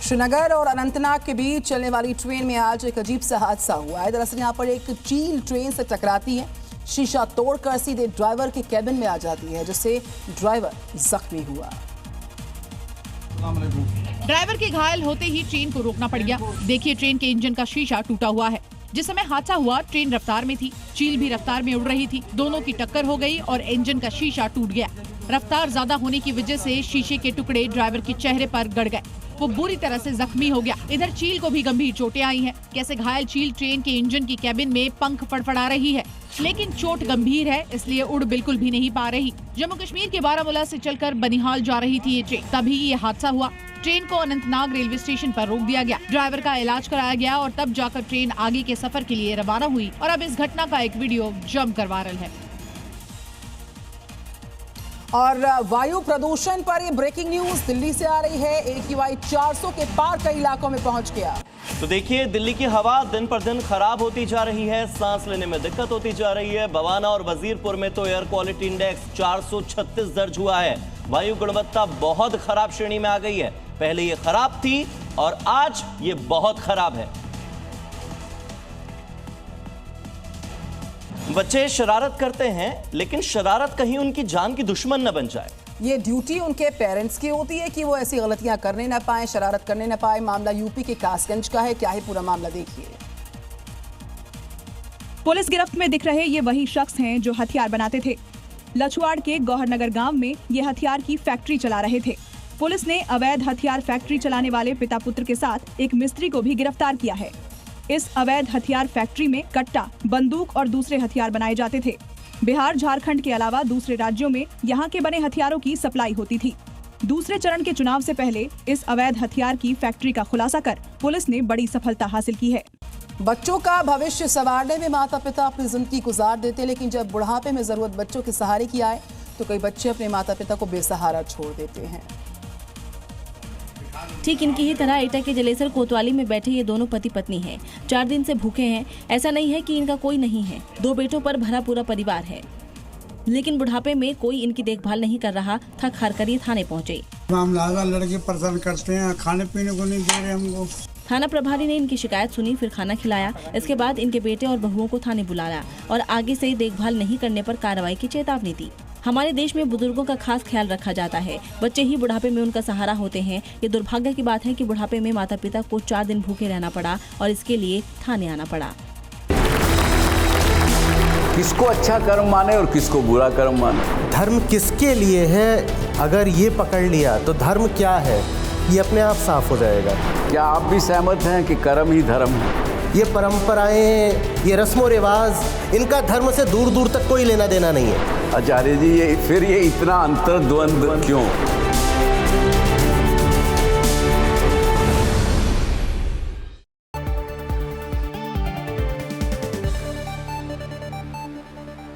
श्रीनगर और अनंतनाग के बीच चलने वाली ट्रेन में आज एक अजीब सा हादसा हुआ है। दरअसल यहाँ पर एक चील ट्रेन से टकराती है, शीशा तोड़कर सीधे ड्राइवर के केबिन में आ जाती है, जिससे ड्राइवर जख्मी हुआ। ड्राइवर के घायल होते ही ट्रेन को रोकना पड़ गया। देखिए, ट्रेन के इंजन का शीशा टूटा हुआ है। जिस समय हादसा हुआ, ट्रेन रफ्तार में थी, चील भी रफ्तार में उड़ रही थी। दोनों की टक्कर हो गई और इंजन का शीशा टूट गया। रफ्तार ज्यादा होने की वजह से शीशे के टुकड़े ड्राइवर के चेहरे पर गड़ गए। वो बुरी तरह से जख्मी हो गया। इधर चील को भी गंभीर चोटें आई हैं। कैसे घायल चील ट्रेन के इंजन की केबिन में पंख फड़फड़ा रही है, लेकिन चोट गंभीर है, इसलिए उड़ बिल्कुल भी नहीं पा रही। जम्मू कश्मीर के बारामूला से चलकर बनिहाल जा रही थी ये ट्रेन, तभी ये हादसा हुआ। ट्रेन को अनंतनाग रेलवे स्टेशन पर रोक दिया गया। ड्राइवर का इलाज कराया गया और तब जाकर ट्रेन आगे के सफर के लिए रवाना हुई। और अब इस घटना का एक वीडियो जमकर वायरल है। और वायु प्रदूषण पर ये ब्रेकिंग न्यूज दिल्ली से आ रही है। AQI 400 के पार कई इलाकों में पहुंच गया। तो देखिए, दिल्ली की हवा दिन पर दिन खराब होती जा रही है, सांस लेने में दिक्कत होती जा रही है। बवाना और वजीरपुर में तो एयर क्वालिटी इंडेक्स 436 दर्ज हुआ है। वायु गुणवत्ता बहुत खराब श्रेणी में आ गई है। पहले ये खराब थी और आज ये बहुत खराब है। बच्चे शरारत करते हैं, लेकिन शरारत कहीं उनकी जान की दुश्मन न बन जाए। ये ड्यूटी उनके पेरेंट्स की होती है कि वो ऐसी गलतियां करने न पाए, शरारत करने न पाए। मामला यूपी के कासगंज का है। क्या है पूरा मामला, देखिए। पुलिस गिरफ्त में दिख रहे ये वही शख्स हैं जो हथियार बनाते थे। लछुआड़ के गौहरनगर गांव में ये हथियार की फैक्ट्री चला रहे थे। पुलिस ने अवैध हथियार फैक्ट्री चलाने वाले पिता पुत्र के साथ एक मिस्त्री को भी गिरफ्तार किया है। इस अवैध हथियार फैक्ट्री में कट्टा, बंदूक और दूसरे हथियार बनाए जाते थे। बिहार, झारखंड के अलावा दूसरे राज्यों में यहाँ के बने हथियारों की सप्लाई होती थी। दूसरे चरण के चुनाव से पहले इस अवैध हथियार की फैक्ट्री का खुलासा कर पुलिस ने बड़ी सफलता हासिल की है। बच्चों का भविष्य संवारने में माता पिता अपनी जिंदगी गुजार देते, लेकिन जब बुढ़ापे में जरूरत बच्चों के सहारे की आए तो कई बच्चे अपने माता पिता को बेसहारा छोड़ देते हैं। ठीक इनकी ही तरह एटा के जलेसर कोतवाली में बैठे ये दोनों पति पत्नी हैं। 4 दिन से भूखे हैं। ऐसा नहीं है कि इनका कोई नहीं है, 2 बेटों पर भरा पूरा परिवार है, लेकिन बुढ़ापे में कोई इनकी देखभाल नहीं कर रहा। थक हार कर ये थाने पहुँचे। लड़के परेशान करते हैं, खाने पीने को नहीं दे रहे हमको। थाना प्रभारी ने इनकी शिकायत सुनी, फिर खाना खिलाया। इसके बाद इनके बेटे और बहुओं को थाने बुलाया और आगे से देखभाल नहीं करने पर कार्रवाई की चेतावनी दी। हमारे देश में बुजुर्गों का खास ख्याल रखा जाता है। बच्चे ही बुढ़ापे में उनका सहारा होते हैं। ये दुर्भाग्य की बात है कि बुढ़ापे में माता पिता को 4 दिन भूखे रहना पड़ा और इसके लिए थाने आना पड़ा। किसको अच्छा कर्म माने और किसको बुरा कर्म माने। धर्म किसके लिए है, अगर ये पकड़ लिया तो धर्म क्या है ये अपने आप साफ हो जाएगा। क्या आप भी सहमत हैं कि कर्म ही धर्म है? ये परंपराएं, ये रस्मों रिवाज, इनका धर्म से दूर दूर तक कोई लेना देना नहीं है। आचार्य जी, ये इतना अंतर्द्वंद क्यों?